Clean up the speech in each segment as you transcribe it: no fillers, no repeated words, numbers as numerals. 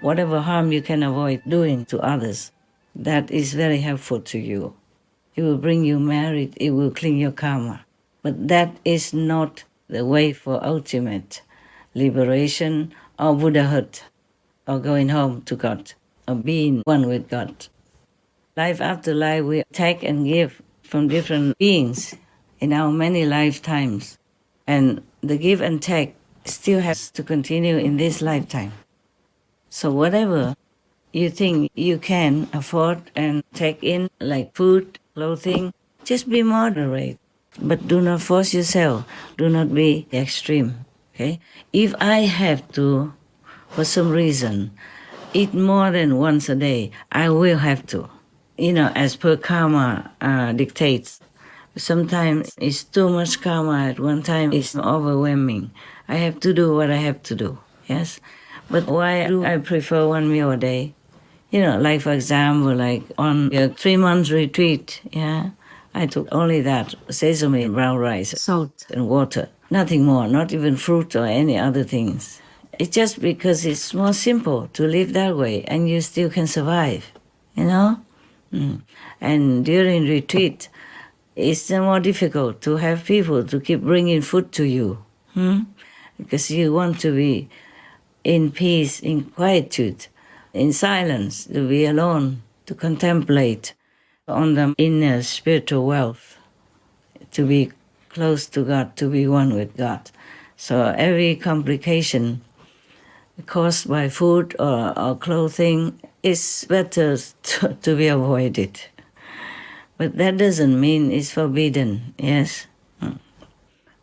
whatever harm you can avoid doing to others, that is very helpful to you. It will bring you merit, it will clean your karma. But that is not the way for ultimate liberation or Buddhahood, or going home to God, or being one with God. Life after life, we take and give from different beings in our many lifetimes. And the give and take still has to continue in this lifetime. So whatever you think you can afford and take in, like food, clothing, just be moderate. But do not force yourself. Do not be extreme. Okay? If I have to, for some reason, eat more than once a day, I will have to. As per karma dictates. Sometimes it's too much karma at one time, it's overwhelming. I have to do what I have to do, yes? But why do I prefer one meal a day? Like for example, like on a 3-month retreat, yeah, I took only that, sesame, brown rice, salt and water. Nothing more, not even fruit or any other things. It's just because it's more simple to live that way and you still can survive, And during retreat, it's more difficult to have people to keep bringing food to you, because you want to be in peace, in quietude, in silence, to be alone, to contemplate on the inner spiritual wealth, to be close to God, to be one with God. So every complication caused by food or clothing is better to be avoided. But that doesn't mean it's forbidden, yes?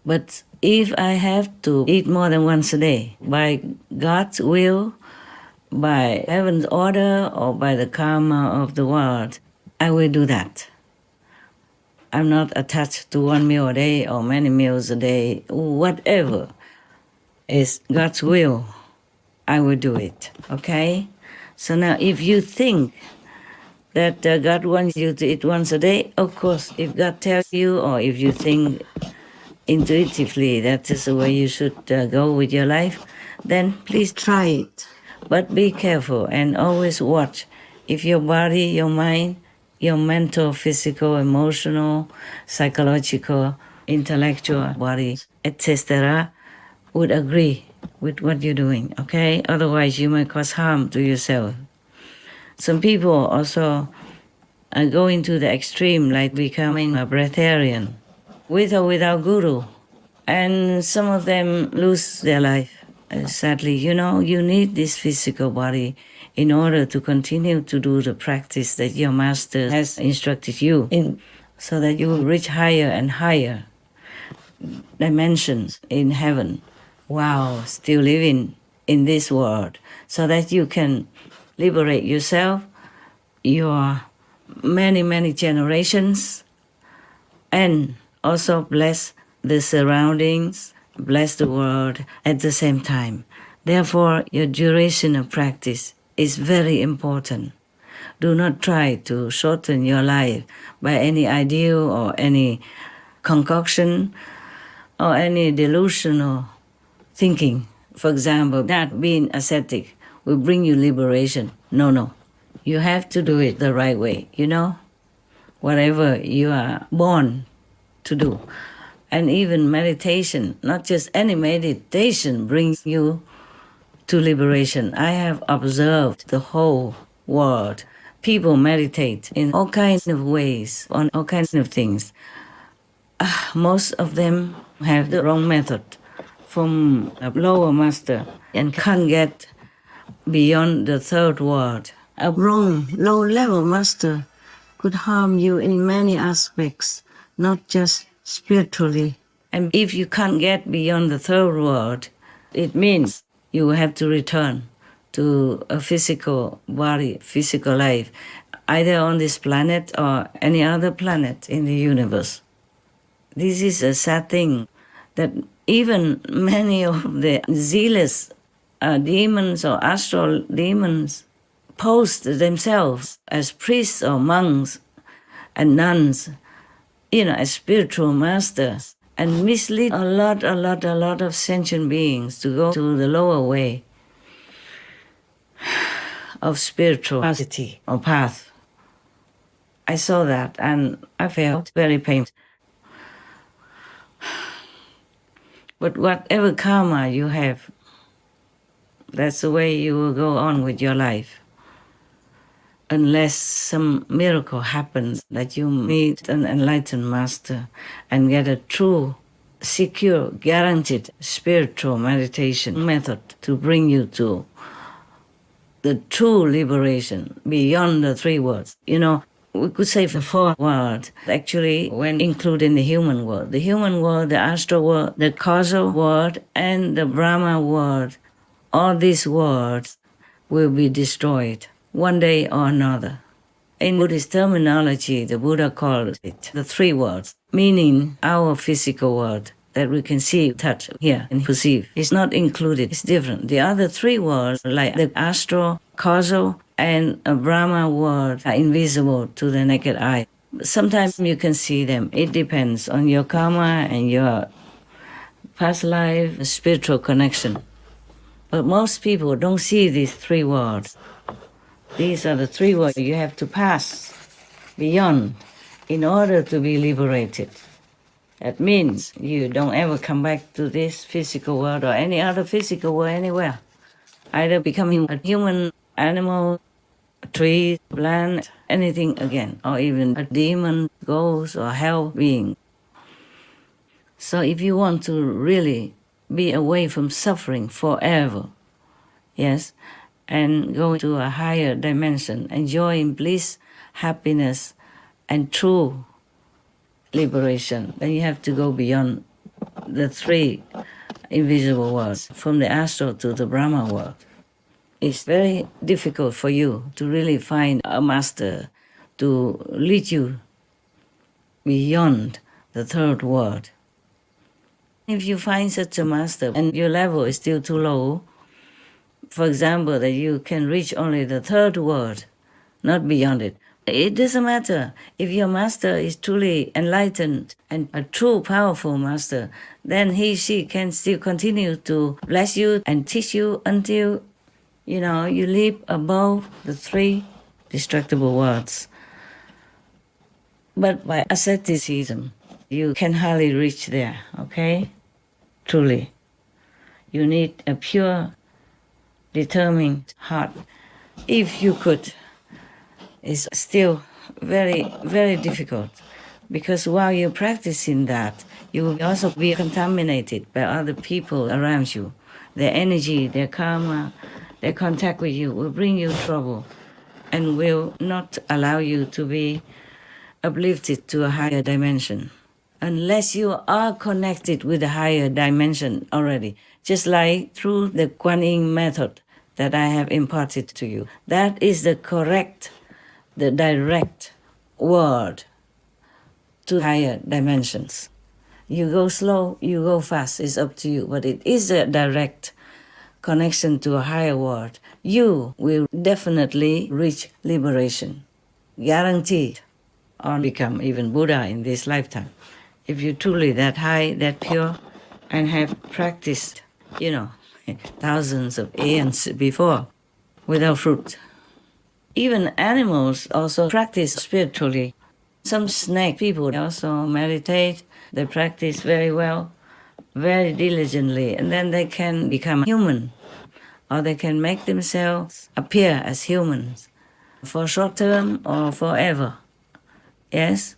But if I have to eat more than once a day, by God's will, by heaven's order, or by the karma of the world, I will do that. I'm not attached to one meal a day or many meals a day. Whatever is God's will, I will do it, okay? So now if you think that God wants you to eat once a day, of course, if God tells you, or if you think intuitively that is the way you should go with your life, then please try it. But be careful and always watch if your body, your mind, your mental, physical, emotional, psychological, intellectual body, etc., would agree with what you're doing, okay? Otherwise, you might cause harm to yourself. Some people also go into the extreme, like becoming a breatharian, with or without guru. And some of them lose their life, sadly. You need this physical body in order to continue to do the practice that your master has instructed you in, so that you will reach higher and higher dimensions in heaven while still living in this world, so that you can liberate yourself, your many, many generations, and also bless the surroundings, bless the world at the same time. Therefore, your duration of practice is very important. Do not try to shorten your life by any ideal or any concoction or any delusional thinking. For example, that being ascetic will bring you liberation. No. You have to do it the right way, whatever you are born to do. And even meditation, not just any meditation, brings you to liberation. I have observed the whole world. People meditate in all kinds of ways, on all kinds of things. Most of them have the wrong method from a lower master and can't get beyond the third world. A wrong, low-level master could harm you in many aspects, not just spiritually. And if you can't get beyond the third world, it means you will have to return to a physical body, physical life, either on this planet or any other planet in the universe. This is a sad thing, that even many of the zealous demons or astral demons post themselves as priests or monks and nuns, as spiritual masters, and mislead a lot of sentient beings to go to the lower way. of spirituality or path. I saw that and I felt very pained. But whatever karma you have, that's the way you will go on with your life. Unless some miracle happens that you meet an enlightened master and get a true, secure, guaranteed spiritual meditation method to bring you to the true liberation beyond the three worlds. You know, we could say the four worlds, actually, when including the human world. The human world, the astral world, the causal world, and the Brahma world. All these worlds will be destroyed one day or another. In Buddhist terminology, the Buddha called it the three worlds, meaning our physical world that we can see, touch, hear, and perceive. It's not included, it's different. The other three worlds, like the astral, causal, and a Brahma world, are invisible to the naked eye. Sometimes you can see them. It depends on your karma and your past life, spiritual connection. But most people don't see these three worlds. These are the three worlds you have to pass beyond in order to be liberated. That means you don't ever come back to this physical world or any other physical world anywhere. Either becoming a human, animal, a tree, plant, anything again, or even a demon, ghost, or hell being. So if you want to really be away from suffering forever, yes, and go to a higher dimension, enjoying bliss, happiness, and true liberation, then you have to go beyond the three invisible worlds, from the astral to the Brahma world. It's very difficult for you to really find a master to lead you beyond the third world. If you find such a master and your level is still too low, for example, that you can reach only the third world, not beyond it, it doesn't matter. If your master is truly enlightened and a true powerful master, then she can still continue to bless you and teach you until, you live above the three destructible worlds. But by asceticism, you can hardly reach there, okay? Truly. You need a pure, determined heart. If you could, it's still very, very difficult, because while you're practicing that, you will also be contaminated by other people around you. Their energy, their karma, their contact with you will bring you trouble and will not allow you to be uplifted to a higher dimension. Unless you are connected with a higher dimension already, just like through the Kuan Yin method that I have imparted to you. That is the direct word to higher dimensions. You go slow, you go fast, it's up to you, but it is a direct connection to a higher world. You will definitely reach liberation, guaranteed, or become even Buddha in this lifetime. If you're truly that high, that pure, and have practiced, thousands of aeons before, without fruit. Even animals also practice spiritually. Some snake people also meditate, they practice very well, very diligently, and then they can become human, or they can make themselves appear as humans for short term or forever. Yes?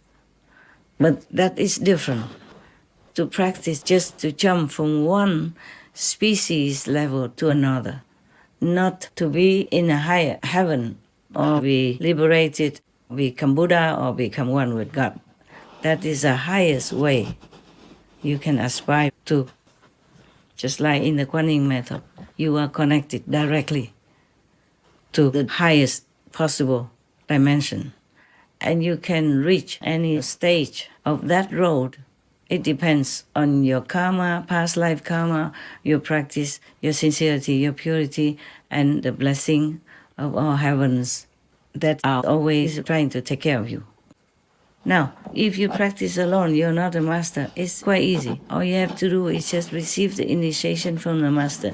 But that is different. To practice just to jump from one species level to another, not to be in a higher heaven or be liberated, become Buddha or become one with God. That is the highest way you can aspire to. Just like in the Kuan Yin method, you are connected directly to the highest possible dimension. And you can reach any stage of that road. It depends on your karma, past life karma, your practice, your sincerity, your purity, and the blessing of all heavens that are always trying to take care of you. Now, if you practice alone, you're not a master, it's quite easy. All you have to do is just receive the initiation from the master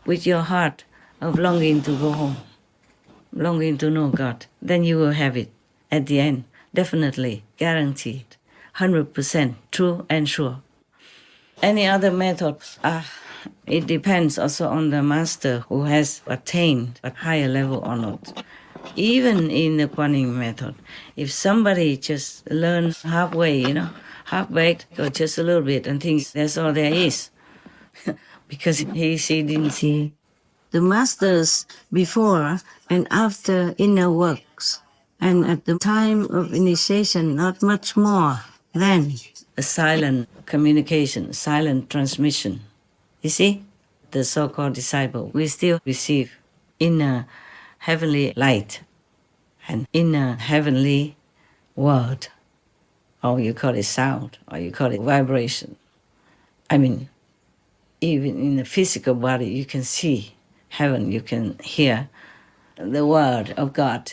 with your heart of longing to go home. longing to know God, then you will have it at the end, definitely, guaranteed, 100% true and sure. Any other method, it depends also on the master who has attained a higher level or not. Even in the Kuan Yin method, if somebody just learns halfway, half-baked or just a little bit and thinks that's all there is, because she didn't see the masters before and after inner works, and at the time of initiation, not much more than a silent communication, silent transmission. You see, the so-called disciple, we still receive inner heavenly light and inner heavenly word, or you call it sound, or you call it vibration. I mean, even in the physical body, you can see heaven, you can hear the word of God,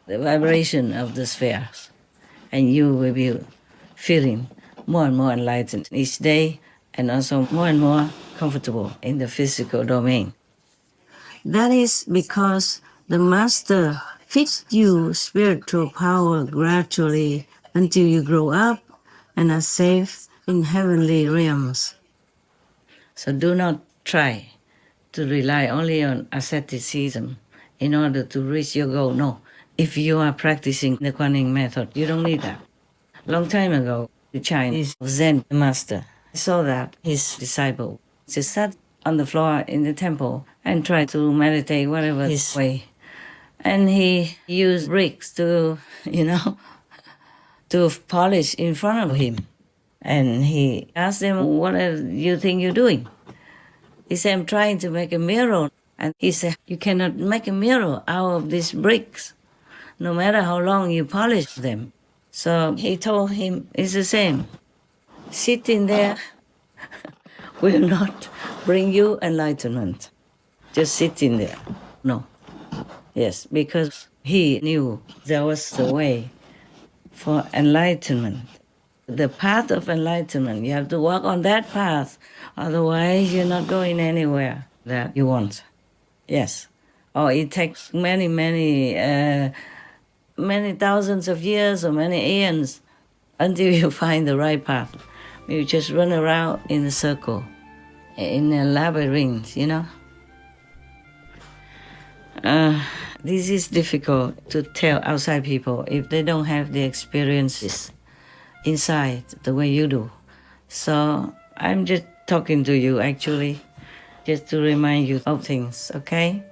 the vibration of the spheres, and you will be feeling more and more enlightened each day, and also more and more comfortable in the physical domain. That is because the Master feeds you spiritual power gradually until you grow up and are safe in heavenly realms. So do not try to rely only on asceticism in order to reach your goal. No. If you are practicing the Kuan Yin method, you don't need that. Long time ago, the Chinese Zen master saw that his disciple just sat on the floor in the temple and tried to meditate whatever his way. And he used bricks to, to polish in front of him. And he asked them, what do you think you're doing? He said, I'm trying to make a mirror. And he said, you cannot make a mirror out of these bricks, no matter how long you polish them. So he told him, it's the same. Sitting there will not bring you enlightenment. Just sitting there. No. Yes, because he knew there was the way for enlightenment. The path of enlightenment, you have to walk on that path. Otherwise, you're not going anywhere that you want. Yes. Or it takes many thousands of years or many eons until you find the right path. You just run around in a circle, in a labyrinth, This is difficult to tell outside people if they don't have the experiences inside the way you do. So I'm just talking to you actually, just to remind you of things, okay?